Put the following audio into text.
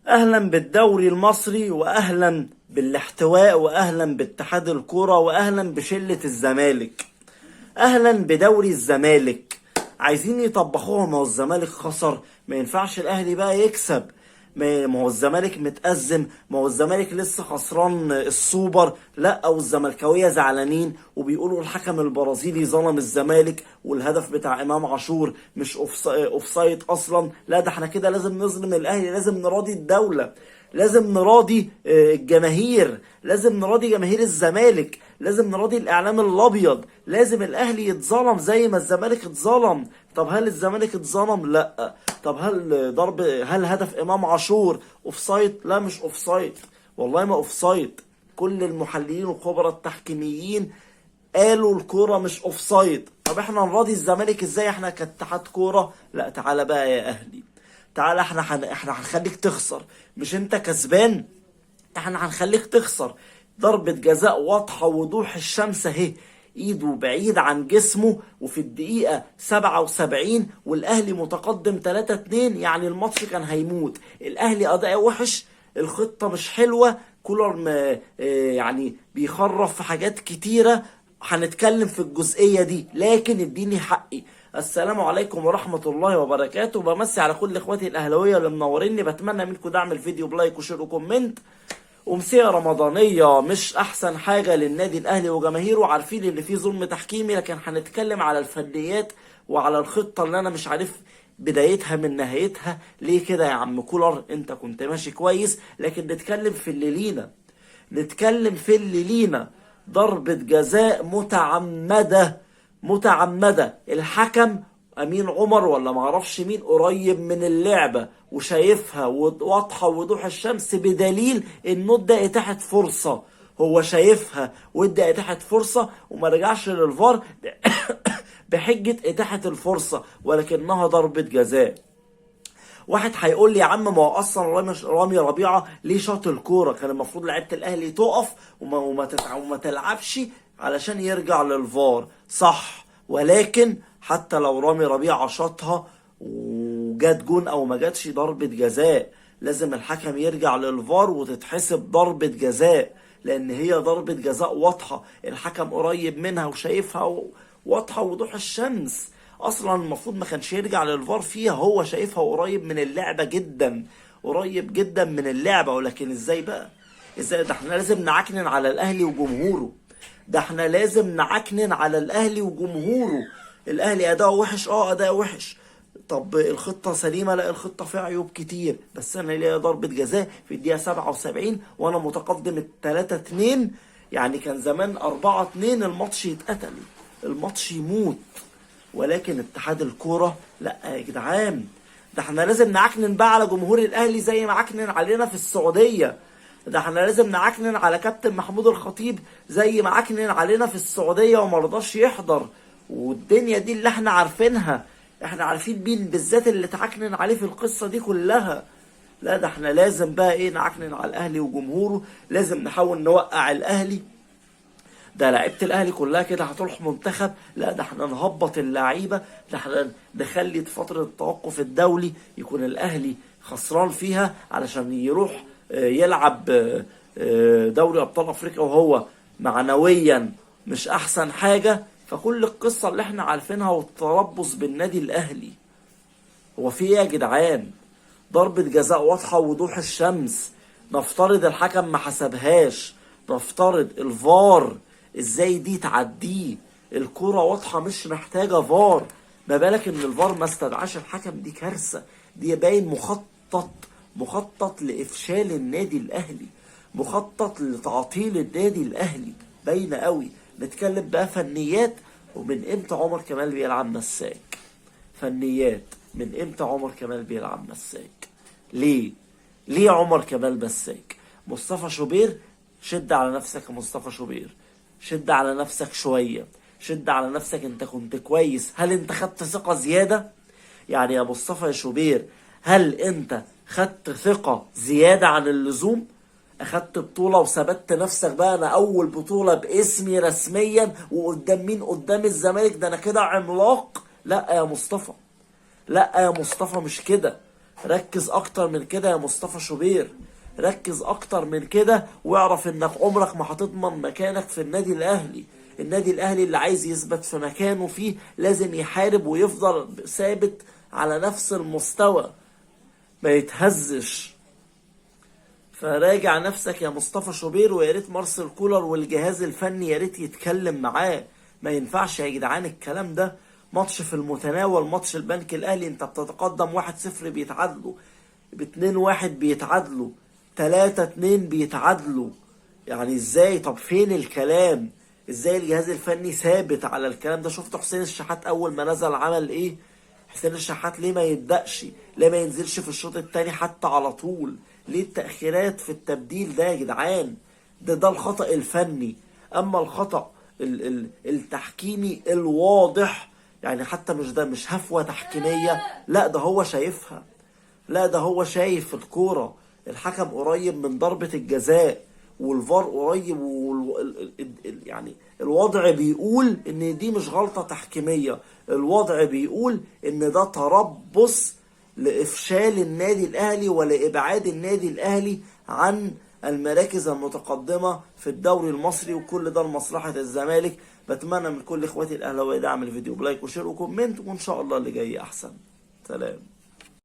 اهلا بالدوري المصري، واهلا بالاحتواء، واهلا باتحاد الكرة، واهلا بشلة الزمالك. اهلا بدوري الزمالك. عايزين يطبخوها، ما هو الزمالك خسر، ما ينفعش الاهلي بقى يكسب. ما هو الزمالك متأزم، ما هو الزمالك لسه خسران السوبر. لا، والزملكاويه زعلانين وبيقولوا الحكم البرازيلي ظلم الزمالك، والهدف بتاع امام عاشور مش اوفسايد اصلا. لا، ده احنا كده لازم نظلم الاهلي، لازم نراضي الدولة، لازم نراضي الجماهير، لازم نراضي جماهير الزمالك، لازم نراضي الاعلام الابيض، لازم الاهلي يتظلم زي ما الزمالك اتظلم. طب هل الزمالك اتظلم؟ لا. طب هل هدف امام عاشور اوفسايد؟ لا، مش اوفسايد، والله ما اوفسايد. كل المحللين والخبراء التحكيميين قالوا الكوره مش اوفسايد. طب احنا نراضي الزمالك ازاي احنا كاتحاد كوره؟ لا، تعالى بقى يا اهلي، تعالى احنا هنخليك تخسر. مش انت كسبان، احنا هنخليك تخسر. ضربة جزاء واضحة وضوح الشمس اهي، ايده بعيد عن جسمه، وفي الدقيقة 77 والاهلي متقدم 3-2. يعني الماتش كان هيموت. الاهلي اداء وحش، الخطة مش حلوة، كولر يعني بيخرف في حاجات كتيرة. هنتكلم في الجزئية دي، لكن اديني حقي. السلام عليكم ورحمة الله وبركاته. بمسي على كل اخواتي الاهلاوية اللي منوريني. بتمنى منكم دعم الفيديو بلايك وشير وكومنت. أمسية رمضانية مش أحسن حاجة للنادي الأهلي وجماهيره. عارفين إن في ظلم تحكيمي، لكن هنتكلم على الفنيات وعلى الخطة اللي أنا مش عارف بدايتها من نهايتها. ليه كده يا عم كولر؟ أنت كنت ماشي كويس، لكن نتكلم في اللي لينا، نتكلم في اللي لينا. ضربة جزاء متعمدة. الحكم امين عمر ولا معرفش مين قريب من اللعبة وشايفها واضحة وضوح الشمس، بدليل انه ادى اتاحة فرصة. هو شايفها وادى اتاحة فرصة وما رجعش للفار بحجة اتاحة الفرصة، ولكنها ضربة جزاء. واحد هيقول لي يا عم، ما هو اصلا رامي ربيعه ليه شاط الكوره؟ كان المفروض لعيبه الاهلي تقف وما تلعبش علشان يرجع للفار. صح، ولكن حتى لو رامي ربيعه شاطها وجات جون او ما جاتش، ضربه جزاء. لازم الحكم يرجع للفار وتتحسب ضربه جزاء، لان هي ضربه جزاء واضحه، الحكم قريب منها وشايفها واضحه وضوح الشمس. اصلا المفروض ما كانش يرجع للفار فيها، هو شايفها قريب من اللعبة جدا، قريب جدا من اللعبة. ولكن ازاي بقى؟ ازاي؟ ده احنا لازم نعكنن على الاهلي وجمهوره، ده احنا لازم نعكنن على الاهلي وجمهوره. الاهلي اداؤه وحش، اداؤه وحش. طب الخطة سليمة؟ لا، الخطة فيها عيوب كتير، بس انا ليا ضربة جزاء في الدقيقة 77 وانا متقدم 3-2. يعني كان زمان 4-2 الماتش يتقتل، الماتش يموت. ولكن اتحاد الكوره لا يا جدعان، ده احنا لازم نعكنن بقى على جمهور الاهلي زي ما عكنن علينا في السعوديه. ده احنا لازم نعكنن على كابتن محمود الخطيب زي ما عكنن علينا في السعوديه ومرضاش يحضر. والدنيا دي اللي احنا عارفينها، احنا عارفين مين بالذات اللي اتعكنن عليه في القصه دي كلها. لا، ده احنا لازم بقى ايه، نعكنن على الاهلي وجمهوره، لازم نحاول نوقع الاهلي. ده لعيبه الاهلي كلها كده هتروح منتخب؟ لا، ده احنا نهبط اللعيبه، ده احنا نخلي فتره التوقف الدولي يكون الاهلي خسران فيها علشان يروح يلعب دوري ابطال افريقيا وهو معنويا مش احسن حاجه. فكل القصه اللي احنا عارفينها والتربص بالنادي الاهلي، هو في ايه يا جدعان؟ ضربة جزاء واضحة وضوح الشمس. نفترض الحكم ما حسبهاش، نفترض الفار ازاي دي تعديه؟ الكرة واضحة مش محتاجة فار، ما بالك ان الفار ما استدعاش الحكم؟ دي كارثة، دي باين مخطط لافشال النادي الاهلي، مخطط لتعطيل النادي الاهلي، باينة قوي. نتكلم بقى فنيات، ومن امتى عمر كمال بيلعب مساك؟ فنيات، من امتى عمر كمال بيلعب مساك؟ ليه عمر كمال مساك؟ مصطفى شوبير، شد على نفسك يا مصطفى شوبير، شد على نفسك شوية، شد على نفسك. انت كنت كويس، هل انت خدت ثقة زيادة؟ يعني يا مصطفى شوبير، هل انت خدت ثقة زيادة عن اللزوم؟ اخدت بطولة وثبت نفسك بقى، انا اول بطولة باسمي رسميا، وقدام مين؟ قدام الزمالك، ده انا كده عملاق. لا يا مصطفى، لا يا مصطفى، مش كده. ركز اكتر من كده يا مصطفى شوبير، ركز اكتر من كده، واعرف انك عمرك ما هتضمن مكانك في النادي الاهلي. النادي الاهلي اللي عايز يثبت في مكانه فيه لازم يحارب ويفضل ثابت على نفس المستوى، ما يتهزش. فراجع نفسك يا مصطفى شوبير، ويا ريت مارسيل كولر والجهاز الفني يا ريت يتكلم معاه. ما ينفعش يا جدعان الكلام ده. ماتش في المتناول، ماتش البنك الاهلي، انت بتتقدم 1-0 بيتعادلوا، ب2-1 بيتعادلوا، 3-2 بيتعادلوا. يعني ازاي؟ طب فين الكلام؟ ازاي الجهاز الفني ثابت على الكلام ده؟ شفت حسين الشحات اول ما نزل عمل ايه؟ حسين الشحات ليه ما يبدأش؟ ليه ما ينزلش في الشوط التاني حتى على طول؟ ليه التأخيرات في التبديل ده يا جدعان؟ ده الخطأ الفني. اما الخطأ التحكيمي الواضح، يعني حتى مش هفوة تحكيمية، لا ده هو شايفها، لا ده هو شايف الكورة. الحكم قريب من ضربة الجزاء، والفار قريب، يعني الوضع بيقول ان دي مش غلطة تحكيمية، الوضع بيقول ان ده تربص لإفشال النادي الأهلي ولإبعاد النادي الأهلي عن المراكز المتقدمة في الدوري المصري، وكل ده لمصلحة الزمالك. بتمنى من كل اخواتي الأهلاوية دعم الفيديو بلايك وشير وكومنت، وإن شاء الله اللي جاي أحسن. سلام.